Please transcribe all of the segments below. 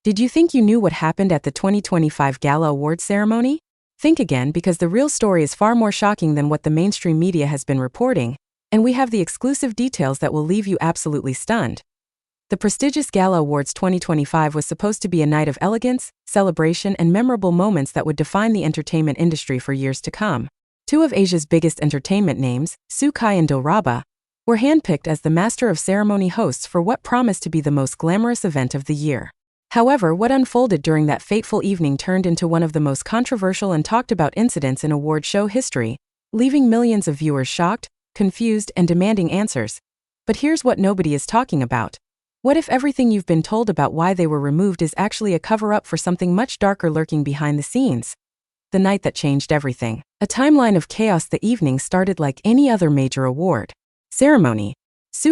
Did you think you knew what happened at the 2025 Gala Awards ceremony? Think again, because the real story is far more shocking than what the mainstream media has been reporting, and we have the exclusive details that will leave you absolutely stunned. The prestigious Gala Awards 2025 was supposed to be a night of elegance, celebration, and memorable moments that would define the entertainment industry for years to come. Two of Asia's biggest entertainment names, Kai and Dilraba, were handpicked as the master of ceremony hosts for what promised to be the most glamorous event of the year. However, what unfolded during that fateful evening turned into one of the most controversial and talked about incidents in award show history, leaving millions of viewers shocked, confused, and demanding answers. But here's what nobody is talking about. What if everything you've been told about why they were removed is actually a cover-up for something much darker lurking behind the scenes? The night that changed everything. A timeline of chaos. The evening started like any other major award ceremony.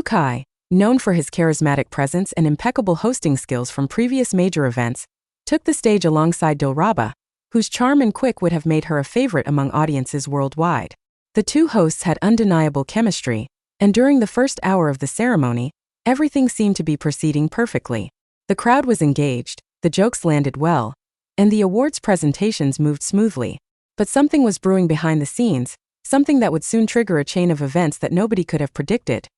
Kai, known for his charismatic presence and impeccable hosting skills from previous major events, took the stage alongside Dilraba, whose charm and quick would have made her a favorite among audiences worldwide. The two hosts had undeniable chemistry, and during the first hour of the ceremony, everything seemed to be proceeding perfectly. The crowd was engaged, the jokes landed well, and the awards presentations moved smoothly. But something was brewing behind the scenes, something that would soon trigger a chain of events that nobody could have predicted.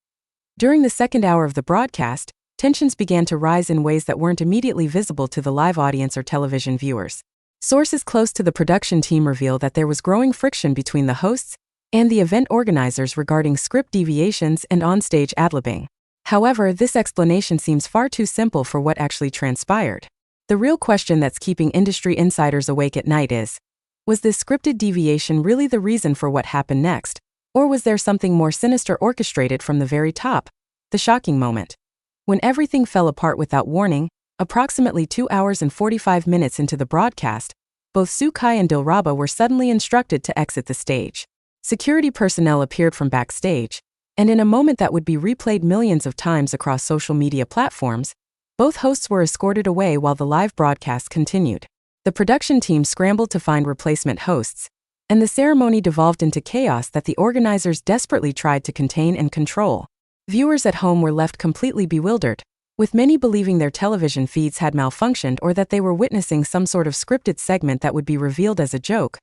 During the second hour of the broadcast, tensions began to rise in ways that weren't immediately visible to the live audience or television viewers. Sources close to the production team reveal that there was growing friction between the hosts and the event organizers regarding script deviations and onstage ad-libbing. However, this explanation seems far too simple for what actually transpired. The real question that's keeping industry insiders awake at night is, was this scripted deviation really the reason for what happened next? Or was there something more sinister orchestrated from the very top? The shocking moment. When everything fell apart without warning, approximately 2 hours and 45 minutes into the broadcast, both Kai and Dilraba were suddenly instructed to exit the stage. Security personnel appeared from backstage, and in a moment that would be replayed millions of times across social media platforms, both hosts were escorted away while the live broadcast continued. The production team scrambled to find replacement hosts, and the ceremony devolved into chaos that the organizers desperately tried to contain and control. Viewers at home were left completely bewildered, with many believing their television feeds had malfunctioned or that they were witnessing some sort of scripted segment that would be revealed as a joke.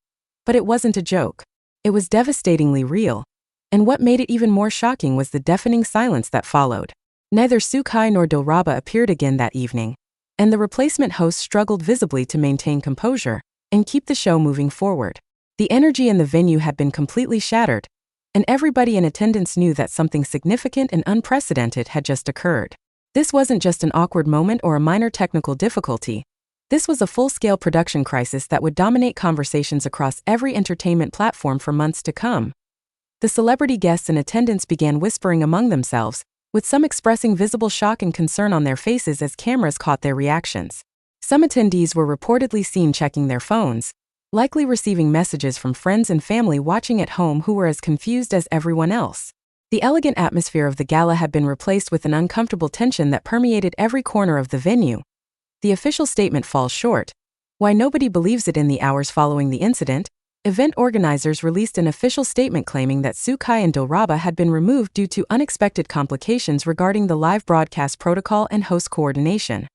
But it wasn't a joke. It was devastatingly real. And what made it even more shocking was the deafening silence that followed. Neither Kai nor Dilraba appeared again that evening, and the replacement hosts struggled visibly to maintain composure and keep the show moving forward. The energy in the venue had been completely shattered, and everybody in attendance knew that something significant and unprecedented had just occurred. This wasn't just an awkward moment or a minor technical difficulty. This was a full-scale production crisis that would dominate conversations across every entertainment platform for months to come. The celebrity guests in attendance began whispering among themselves, with some expressing visible shock and concern on their faces as cameras caught their reactions. Some attendees were reportedly seen checking their phones, likely receiving messages from friends and family watching at home who were as confused as everyone else. The elegant atmosphere of the gala had been replaced with an uncomfortable tension that permeated every corner of the venue. The official statement falls short. Why nobody believes it? In the hours following the incident, event organizers released an official statement claiming that Kai and Dilraba had been removed due to unexpected complications regarding the live broadcast protocol and host coordination.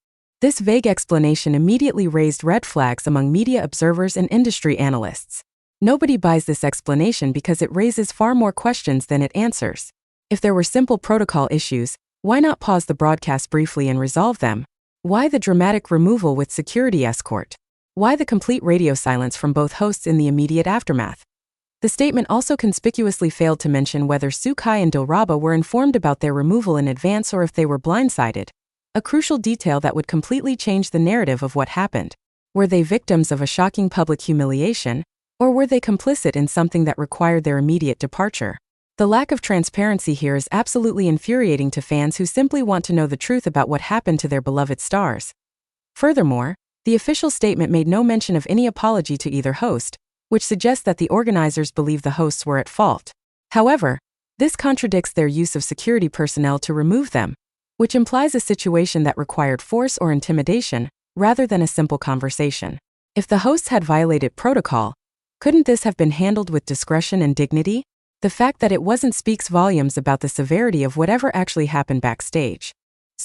This vague explanation immediately raised red flags among media observers and industry analysts. Nobody buys this explanation because it raises far more questions than it answers. If there were simple protocol issues, why not pause the broadcast briefly and resolve them? Why the dramatic removal with security escort? Why the complete radio silence from both hosts in the immediate aftermath? The statement also conspicuously failed to mention whether Kai and Dilraba were informed about their removal in advance or if they were blindsided. A crucial detail that would completely change the narrative of what happened. Were they victims of a shocking public humiliation, or were they complicit in something that required their immediate departure? The lack of transparency here is absolutely infuriating to fans who simply want to know the truth about what happened to their beloved stars. Furthermore, the official statement made no mention of any apology to either host, which suggests that the organizers believe the hosts were at fault. However, this contradicts their use of security personnel to remove them, which implies a situation that required force or intimidation, rather than a simple conversation. If the hosts had violated protocol, couldn't this have been handled with discretion and dignity? The fact that it wasn't speaks volumes about the severity of whatever actually happened backstage.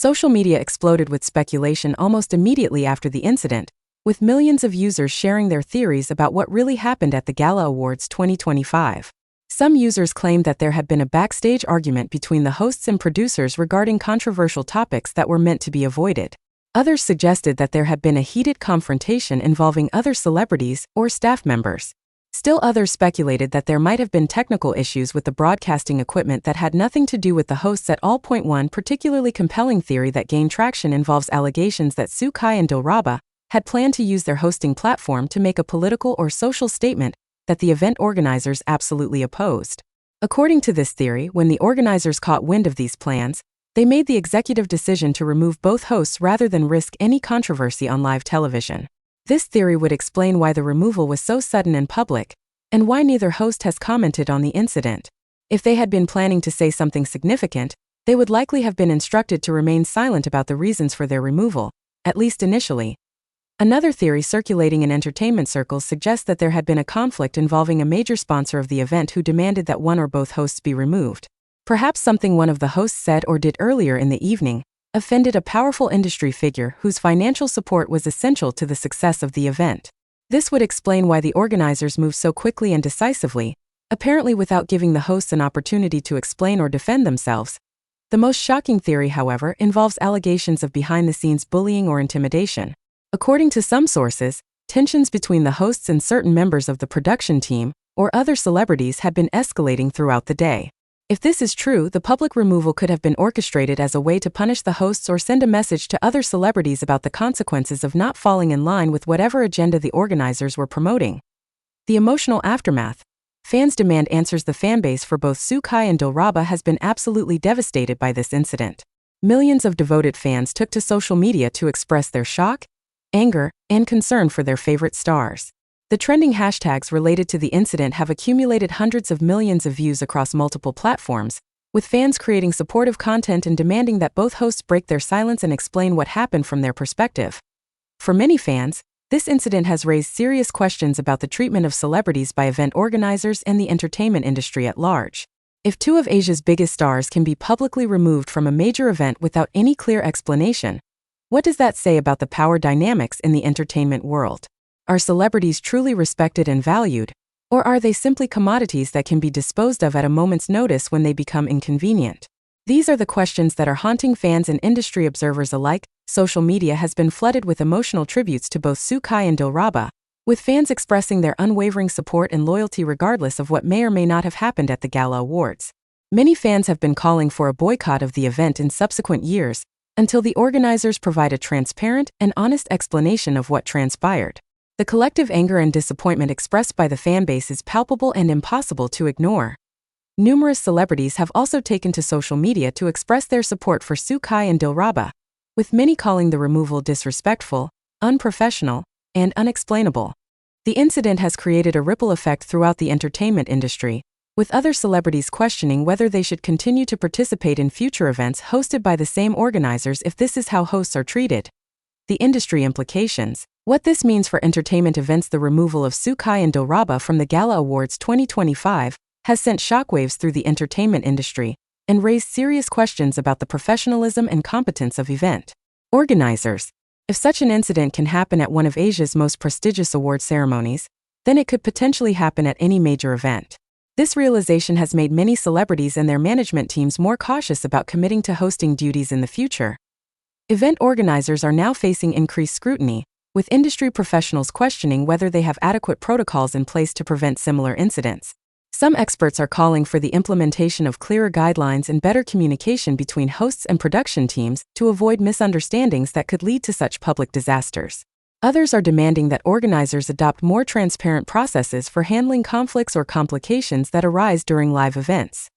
Social media exploded with speculation almost immediately after the incident, with millions of users sharing their theories about what really happened at the Gala Awards 2025. Some users claimed that there had been a backstage argument between the hosts and producers regarding controversial topics that were meant to be avoided. Others suggested that there had been a heated confrontation involving other celebrities or staff members. Still others speculated that there might have been technical issues with the broadcasting equipment that had nothing to do with the hosts at all. One particularly compelling theory that gained traction involves allegations that Kai and Dilraba had planned to use their hosting platform to make a political or social statement that the event organizers absolutely opposed. According to this theory, when the organizers caught wind of these plans, they made the executive decision to remove both hosts rather than risk any controversy on live television. This theory would explain why the removal was so sudden and public, and why neither host has commented on the incident. If they had been planning to say something significant, they would likely have been instructed to remain silent about the reasons for their removal, at least initially. Another theory circulating in entertainment circles suggests that there had been a conflict involving a major sponsor of the event who demanded that one or both hosts be removed. Perhaps something one of the hosts said or did earlier in the evening offended a powerful industry figure whose financial support was essential to the success of the event. This would explain why the organizers moved so quickly and decisively, apparently without giving the hosts an opportunity to explain or defend themselves. The most shocking theory, however, involves allegations of behind-the-scenes bullying or intimidation. According to some sources, tensions between the hosts and certain members of the production team or other celebrities had been escalating throughout the day. If this is true, the public removal could have been orchestrated as a way to punish the hosts or send a message to other celebrities about the consequences of not falling in line with whatever agenda the organizers were promoting. The emotional aftermath. Fans demand answers. The fanbase for both Kai and Dilraba has been absolutely devastated by this incident. Millions of devoted fans took to social media to express their shock, anger, and concern for their favorite stars. The trending hashtags related to the incident have accumulated hundreds of millions of views across multiple platforms, with fans creating supportive content and demanding that both hosts break their silence and explain what happened from their perspective. For many fans, this incident has raised serious questions about the treatment of celebrities by event organizers and the entertainment industry at large. If two of Asia's biggest stars can be publicly removed from a major event without any clear explanation, what does that say about the power dynamics in the entertainment world? Are celebrities truly respected and valued, or are they simply commodities that can be disposed of at a moment's notice when they become inconvenient? These are the questions that are haunting fans and industry observers alike. Social media has been flooded with emotional tributes to both Kai and Dilraba, with fans expressing their unwavering support and loyalty regardless of what may or may not have happened at the Gala Awards. Many fans have been calling for a boycott of the event in subsequent years, until the organizers provide a transparent and honest explanation of what transpired. The collective anger and disappointment expressed by the fanbase is palpable and impossible to ignore. Numerous celebrities have also taken to social media to express their support for Kai and Dilraba, with many calling the removal disrespectful, unprofessional, and unexplainable. The incident has created a ripple effect throughout the entertainment industry, with other celebrities questioning whether they should continue to participate in future events hosted by the same organizers if this is how hosts are treated. The industry implications. What this means for entertainment events. The removal of Kai and Dilraba from the Gala Awards 2025 has sent shockwaves through the entertainment industry and raised serious questions about the professionalism and competence of event organizers. If such an incident can happen at one of Asia's most prestigious award ceremonies, then it could potentially happen at any major event. This realization has made many celebrities and their management teams more cautious about committing to hosting duties in the future. Event organizers are now facing increased scrutiny, with industry professionals questioning whether they have adequate protocols in place to prevent similar incidents. Some experts are calling for the implementation of clearer guidelines and better communication between hosts and production teams to avoid misunderstandings that could lead to such public disasters. Others are demanding that organizers adopt more transparent processes for handling conflicts or complications that arise during live events.